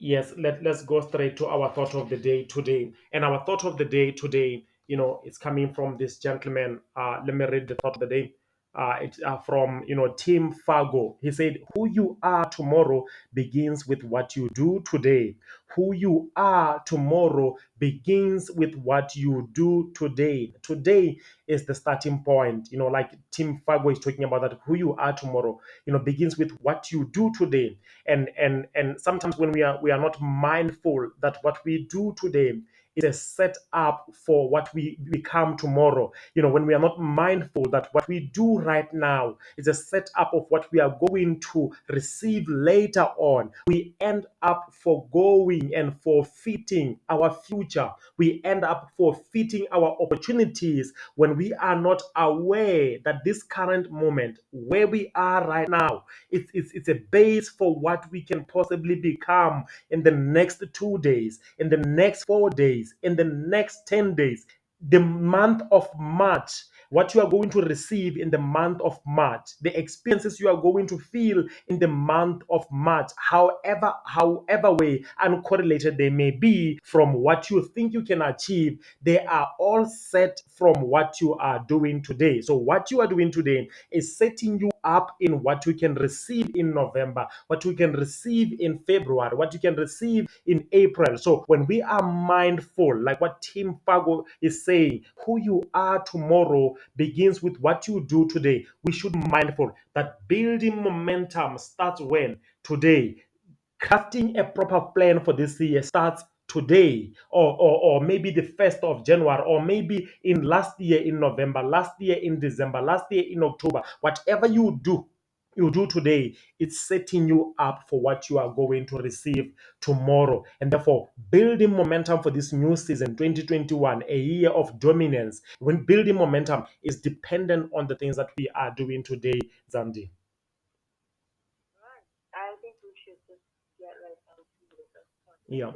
Yes, let's go straight to our thought of the day today. And our thought of the day today, is coming from this gentleman. Let me read the thought of the day. It's from, Tim Fargo. He said, "Who you are tomorrow begins with what you do today. Who you are tomorrow begins with what you do today. Today is the starting point. Like Tim Fargo is talking about that. Who you are tomorrow, begins with what you do today. And sometimes when we are not mindful that what we do today is a setup for what we become tomorrow. When we are not mindful that what we do right now is a setup of what we are going to receive later on, we end up forgoing and forfeiting our future. We end up forfeiting our opportunities when we are not aware that this current moment, where we are right now, it's a base for what we can possibly become in the next 2 days, in the next 4 days, in the next 10 days. The month of March, what you are going to receive in the month of March, the experiences you are going to feel in the month of March, however way uncorrelated they may be from what you think you can achieve, they are all set from what you are doing today. So what you are doing today is setting you up in what you can receive in November, what you can receive in February, what you can receive in April. So when we are mindful, like what Tim Fargo is saying, who you are tomorrow begins with what you do today. We should be mindful that building momentum starts when? Today. Crafting a proper plan for this year starts today, or maybe the 1st of January, or maybe in last year in November, last year in December, last year in October. Whatever you do today, it's setting you up for what you are going to receive tomorrow. And therefore, building momentum for this new season 2021, a year of dominance, when building momentum is dependent on the things that we are doing today, Zandi. Yeah.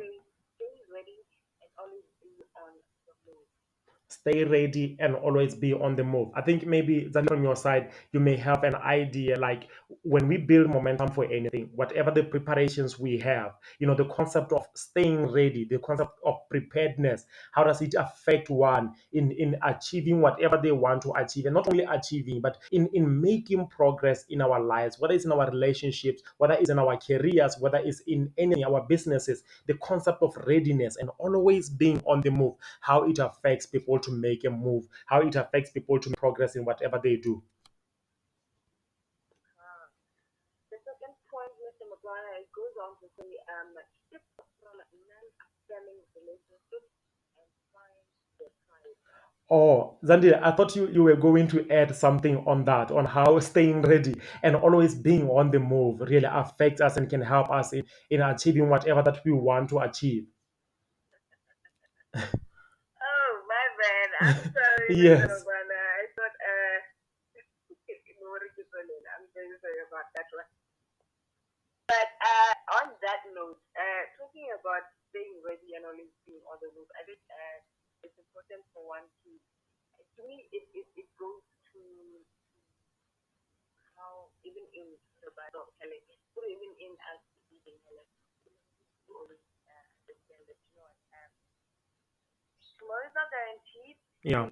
Stay ready and always be on the move. I think maybe Zani, from your side, you may have an idea like when we build momentum for anything, whatever the preparations we have, the concept of staying ready, the concept of preparedness, how does it affect one in achieving whatever they want to achieve, and not only achieving, but in making progress in our lives, whether it's in our relationships, whether it's in our careers, whether it's in any our businesses, the concept of readiness and always being on the move, how it affects people to make a move, how it affects people to progress in whatever they do. Oh, Zandi, I thought you were going to add something on that, on how staying ready and always being on the move really affects us and can help us in achieving whatever that we want to achieve. Yes. Yeah.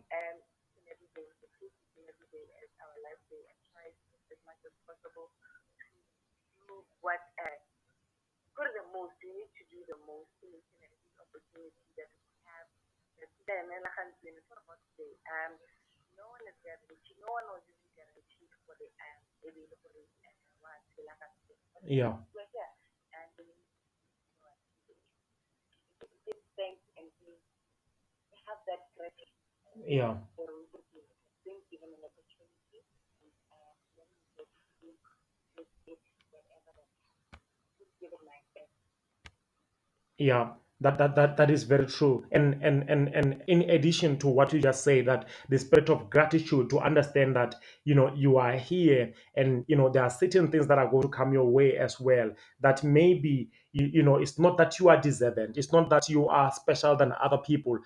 Yeah. Yeah. Yeah, that is very true. And in addition to what you just say, that the spirit of gratitude, to understand that you are here, and there are certain things that are going to come your way as well. That maybe it's not that you are deserving, it's not that you are special than other people.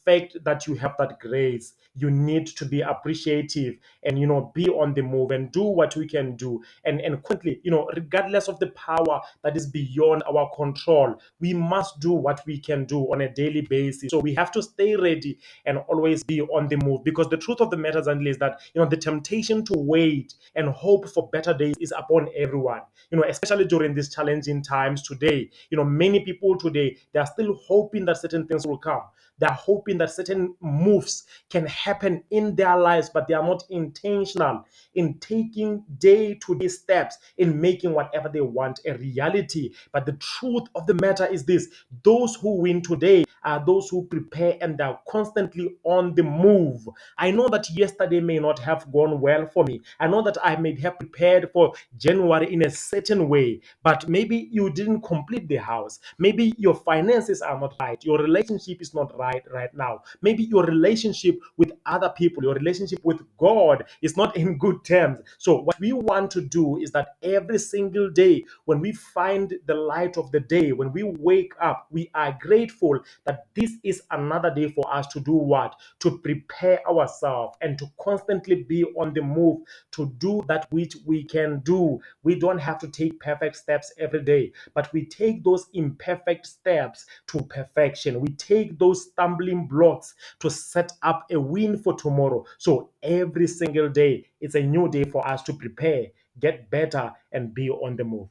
fact that you have that grace, you need to be appreciative and be on the move and do what we can do. And quickly, regardless of the power that is beyond our control, we must do what we can do on a daily basis. So we have to stay ready and always be on the move, because the truth of the matter is that the temptation to wait and hope for better days is upon everyone, especially during these challenging times today. Many people today, they are still hoping that certain things will come. They're hoping that certain moves can happen in their lives, but they are not intentional in taking day to day steps in making whatever they want a reality. But the truth of the matter is this: those who win today are those who prepare and are constantly on the move. I know that yesterday may not have gone well for me. I know that I may have prepared for January in a certain way, but maybe you didn't complete the house. Maybe your finances are not right. Your relationship is not right now. Maybe your relationship with other people, your relationship with God is not in good terms. So what we want to do is that every single day, when we find the light of the day, when we wake up, we are grateful that this is another day for us to do what? To prepare ourselves and to constantly be on the move to do that which we can do. We don't have to take perfect steps every day, but we take those imperfect steps to perfection. We take those stumbling blocks to set up a win for tomorrow. So every single day, it's a new day for us to prepare, get better, and be on the move.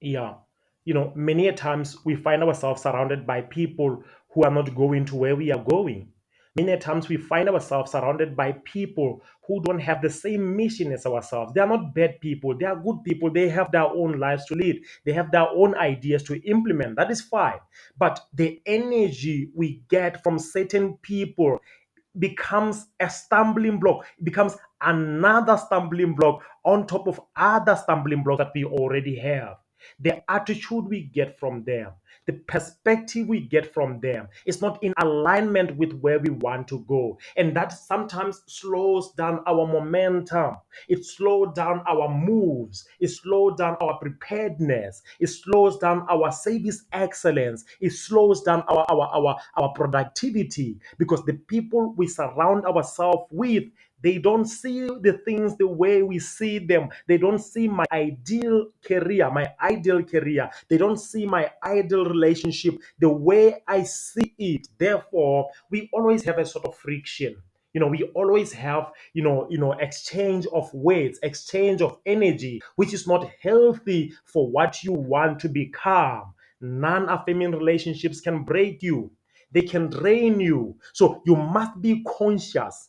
Yeah. Many a times we find ourselves surrounded by people who are not going to where we are going. Many a times we find ourselves surrounded by people who don't have the same mission as ourselves. They are not bad people, they are good people. They have their own lives to lead, they have their own ideas to implement. That is fine. But the energy we get from certain people becomes a stumbling block. It becomes another stumbling block on top of other stumbling blocks that we already have. The attitude we get from them, the perspective we get from them is not in alignment with where we want to go. And that sometimes slows down our momentum. It slows down our moves. It slows down our preparedness. It slows down our service excellence. It slows down our productivity, because the people we surround ourselves with, they don't see the things the way we see them. They don't see my ideal career. They don't see my ideal relationship the way I see it. Therefore, we always have a sort of friction. We always have, exchange of words, exchange of energy, which is not healthy for what you want to become. Non-affirming relationships can break you. They can drain you. So you must be conscious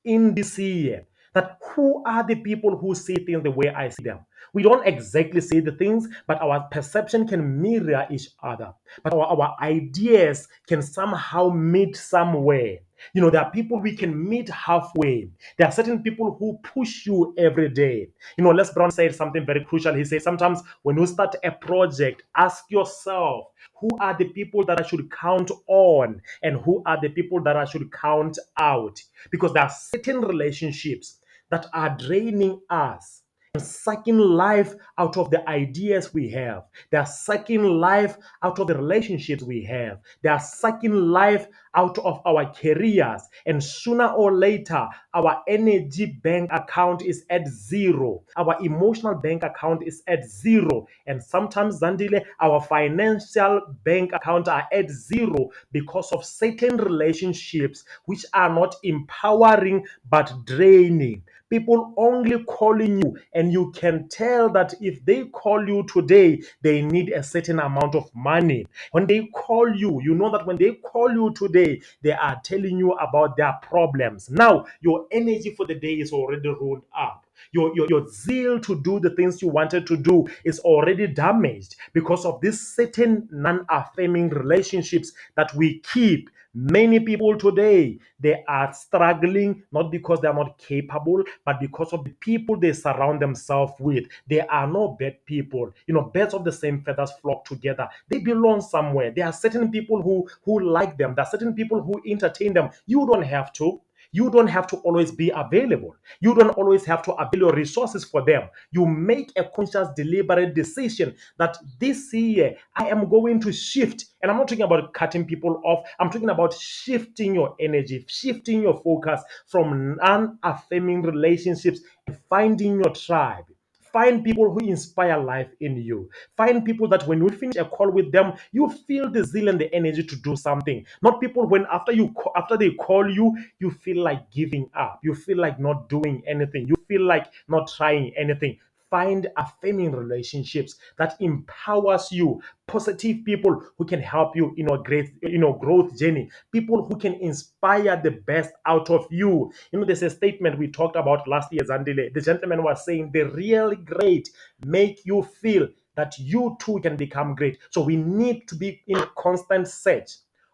in this year that who are the people who see things the way I see them. We don't exactly see the things, but our perception can mirror each other. But our ideas can somehow meet somewhere. There are people we can meet halfway. There are certain people who push you every day. Les Brown said something very crucial. He said, sometimes when you start a project, ask yourself, who are the people that I should count on and who are the people that I should count out? Because there are certain relationships that are draining us and sucking life out of the ideas we have. They are sucking life out of the relationships we have. They are sucking life out of our careers. And sooner or later, our energy bank account is at zero. Our emotional bank account is at zero. And sometimes, Zandile, our financial bank account are at zero because of certain relationships which are not empowering but draining. People only calling you, and you can tell that if they call you today, they need a certain amount of money. When they call you, you know that when they call you today, they are telling you about their problems. Now, your energy for the day is already rolled up. Your zeal to do the things you wanted to do is already damaged because of these certain non-affirming relationships that we keep. Many people today, they are struggling not because they are not capable, but because of the people they surround themselves with. They are not bad people. Birds of the same feathers flock together. They belong somewhere. There are certain people who like them. There are certain people who entertain them. You don't have to. You don't have to always be available. You don't always have to avail your resources for them. You make a conscious, deliberate decision that this year I am going to shift. And I'm not talking about cutting people off. I'm talking about shifting your energy, shifting your focus from non-affirming relationships and finding your tribe. Find people who inspire life in you. Find people that when you finish a call with them, you feel the zeal and the energy to do something. Not people when after they call you, you feel like giving up. You feel like not doing anything. You feel like not trying anything. Find affirming relationships that empowers you, positive people who can help you in a great growth journey, people who can inspire the best out of you. There's a statement we talked about last year, Zandile. The gentleman was saying the real great make you feel that you too can become great. So we need to be in constant search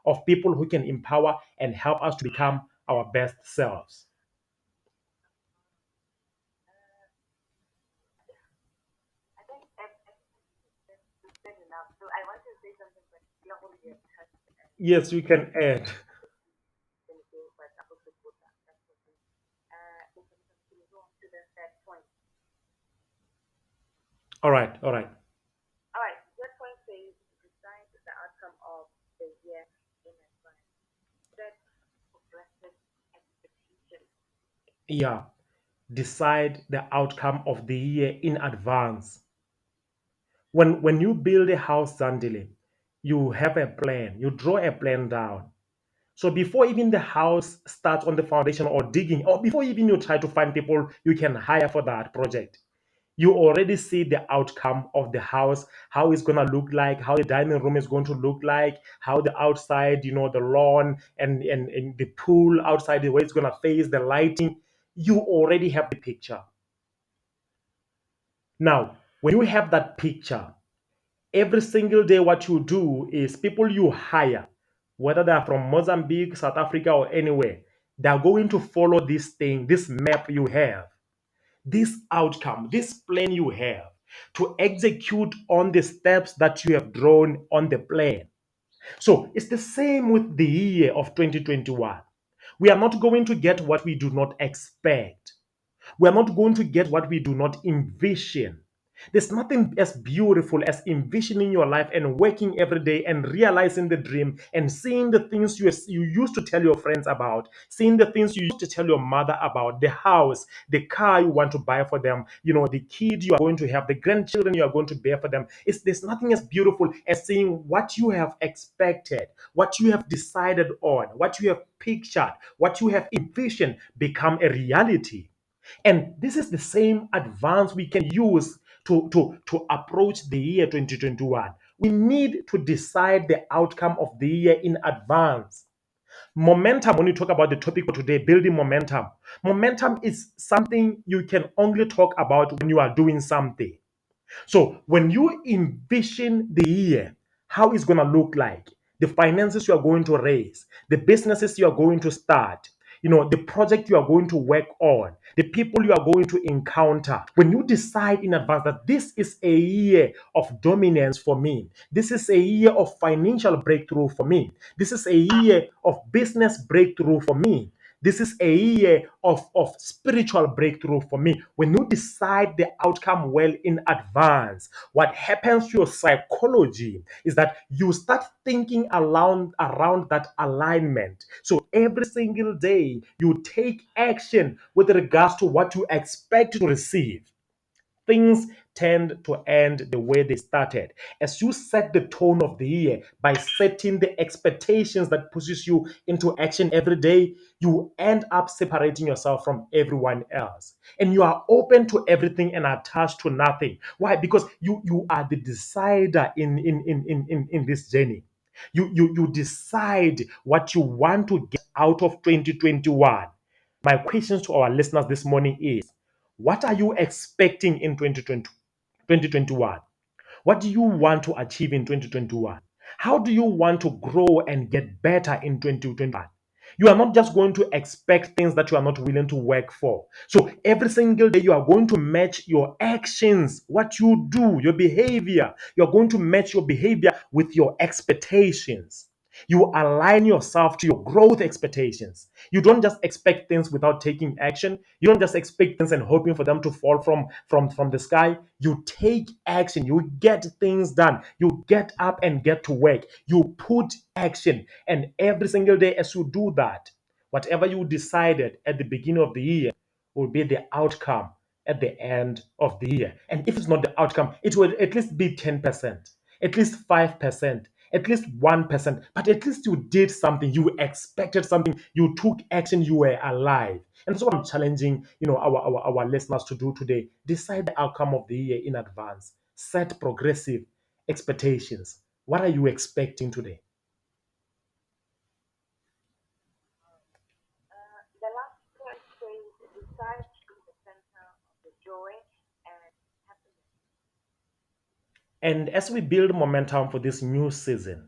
of people who can empower and help us to become our best selves. Yes, we can add. All right, all right. Yeah, decide the outcome of the year in advance. When you build a house, Zandile, you have a plan. You draw a plan down. So before even the house starts on the foundation or digging, or before even you try to find people you can hire for that project, you already see the outcome of the house, how it's going to look like, how the dining room is going to look like, how the outside, the lawn and the pool outside, the way it's going to face, the lighting. You already have the picture. Now, when you have that picture, every single day what you do is people you hire, whether they are from Mozambique, South Africa, or anywhere, they are going to follow this thing, this map you have, this outcome, this plan you have, to execute on the steps that you have drawn on the plan. So it's the same with the year of 2021. We are not going to get what we do not expect. We are not going to get what we do not envision. There's nothing as beautiful as envisioning your life and working every day and realizing the dream and seeing the things you used to tell your friends about, seeing the things you used to tell your mother about, the house, the car you want to buy for them, the kid you are going to have, the grandchildren you are going to bear for them. There's nothing as beautiful as seeing what you have expected, what you have decided on, what you have pictured, what you have envisioned become a reality. And this is the same advance we can use to approach the year 2021. We need to decide the outcome of the year in advance. Momentum, when you talk about the topic for today, building momentum, momentum is something you can only talk about when you are doing something. So when you envision the year, how it's going to look like, the finances you are going to raise, the businesses you are going to start, the project you are going to work on, the people you are going to encounter. When you decide in advance that this is a year of dominance for me, this is a year of financial breakthrough for me, this is a year of business breakthrough for me, this is a year of spiritual breakthrough for me. When you decide the outcome well in advance, what happens to your psychology is that you start thinking around that alignment. So every single day, you take action with regards to what you expect to receive. Things tend to end the way they started. As you set the tone of the year by setting the expectations that pushes you into action every day, you end up separating yourself from everyone else. And you are open to everything and attached to nothing. Why? Because you are the decider in this journey. You decide what you want to get out of 2021. My questions to our listeners this morning is, what are you expecting in 2021? What do you want to achieve in 2021? How do you want to grow and get better in 2021? You are not just going to expect things that you are not willing to work for. So every single day, you are going to match your actions, what you do, your behavior. You're going to match your behavior with your expectations. You align yourself to your growth expectations. You don't just expect things without taking action. You don't just expect things and hoping for them to fall from the sky. You take action. You get things done. You get up and get to work. You put action. And every single day as you do that, whatever you decided at the beginning of the year will be the outcome at the end of the year. And if it's not the outcome, it will at least be 10%, at least 5%, at least 1%, but at least you did something, you expected something, you took action, you were alive. And that's what I'm challenging, our listeners to do today. Decide the outcome of the year in advance. Set progressive expectations. What are you expecting today? And as we build momentum for this new season,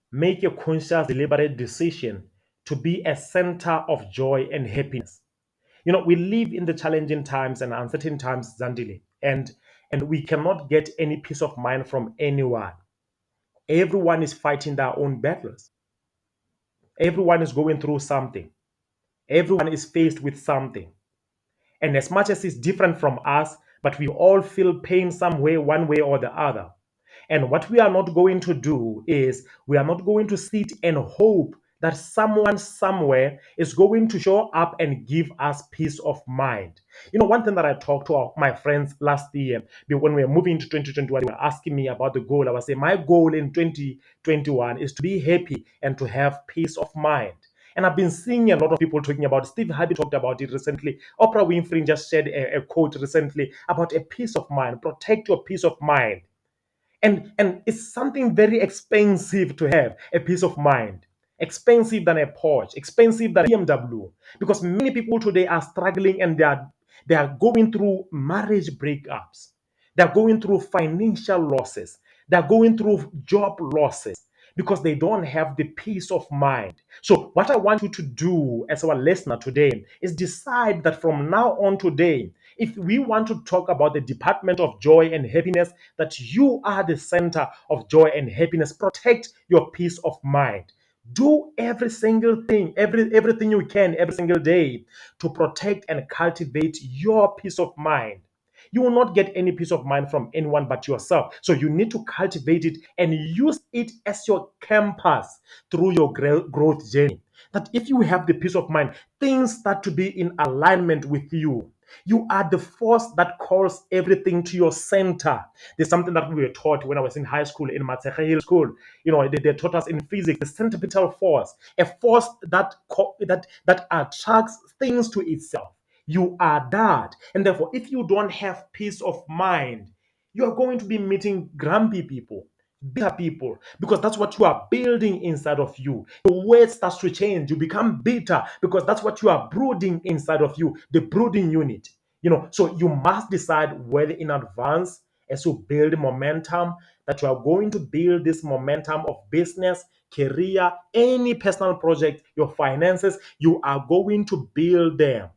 make a conscious, deliberate decision to be a center of joy and happiness. We live in the challenging times and uncertain times, Zandile, and we cannot get any peace of mind from anyone. Everyone is fighting their own battles. Everyone is going through something. Everyone is faced with something. And as much as it's different from us, but we all feel pain some way, one way or the other. And what we are not going to do is we are not going to sit and hope that someone somewhere is going to show up and give us peace of mind. One thing that I talked to my friends last year, when we were moving into 2021, they were asking me about the goal. I was saying, my goal in 2021 is to be happy and to have peace of mind. And I've been seeing a lot of people talking about it. Steve Harvey talked about it recently. Oprah Winfrey just shared a quote recently about a peace of mind. Protect your peace of mind. And it's something very expensive to have a peace of mind, expensive than a Porsche, expensive than a BMW, because many people today are struggling and they are going through marriage breakups, they're going through financial losses, they're going through job losses because they don't have the peace of mind. So what I want you to do as our listener today is decide that from now on today, if we want to talk about the department of joy and happiness, that you are the center of joy and happiness. Protect your peace of mind. Do every single thing, everything you can every single day to protect and cultivate your peace of mind. You will not get any peace of mind from anyone but yourself. So you need to cultivate it and use it as your compass through your growth journey. That if you have the peace of mind, things start to be in alignment with you. You are the force that calls everything to your center. There's something that we were taught when I was in high school, in Matseche Hill School. They taught us in physics the centripetal force, a force that attracts things to itself. You are that. And therefore, if you don't have peace of mind, you are going to be meeting grumpy people, bitter people, because that's what you are building inside of you. Your weight starts to change. You become bitter because that's what you are brooding inside of you, the brooding unit. So you must decide whether in advance, as you build momentum, that you are going to build this momentum of business, career, any personal project, your finances, you are going to build them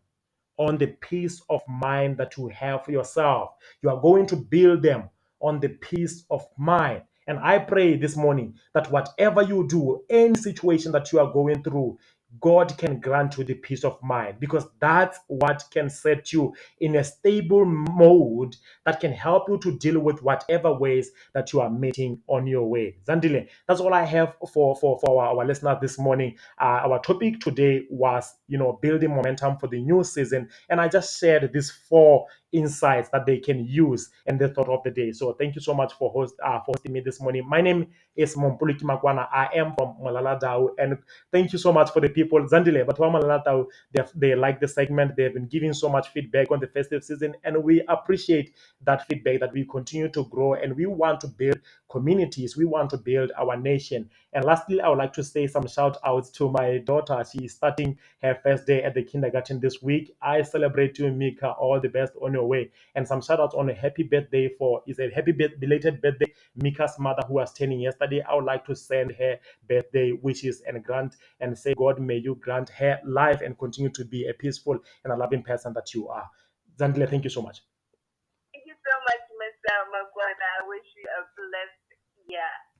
on the peace of mind that you have for yourself. You are going to build them on the peace of mind. And I pray this morning that whatever you do, any situation that you are going through, God can grant you the peace of mind, because that's what can set you in a stable mode that can help you to deal with whatever ways that you are meeting on your way. Zandile, that's all I have for our listeners this morning. Our topic today was, building momentum for the new season. And I just shared these four insights that they can use in the thought of the day. So thank you so much for hosting me this morning. My name is Mompuliki Makwana. I am from Malaladau. And thank you so much for the people. Zandile, but Malaladau, they like the segment. They've been giving so much feedback on the festive season. And we appreciate that feedback, that we continue to grow and we want to build communities. We want to build our nation. And lastly, I would like to say some shout outs to my daughter. She is starting her first day at the kindergarten this week. I celebrate you, Mika. All the best on your way. And some shout outs on a happy birthday is a happy belated birthday, Mika's mother, who was turning yesterday. I would like to send her birthday wishes and grant and say, God, may you grant her life and continue to be a peaceful and a loving person that you are. Zandile, thank you so much.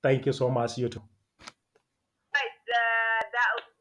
Thank you so much, you too. that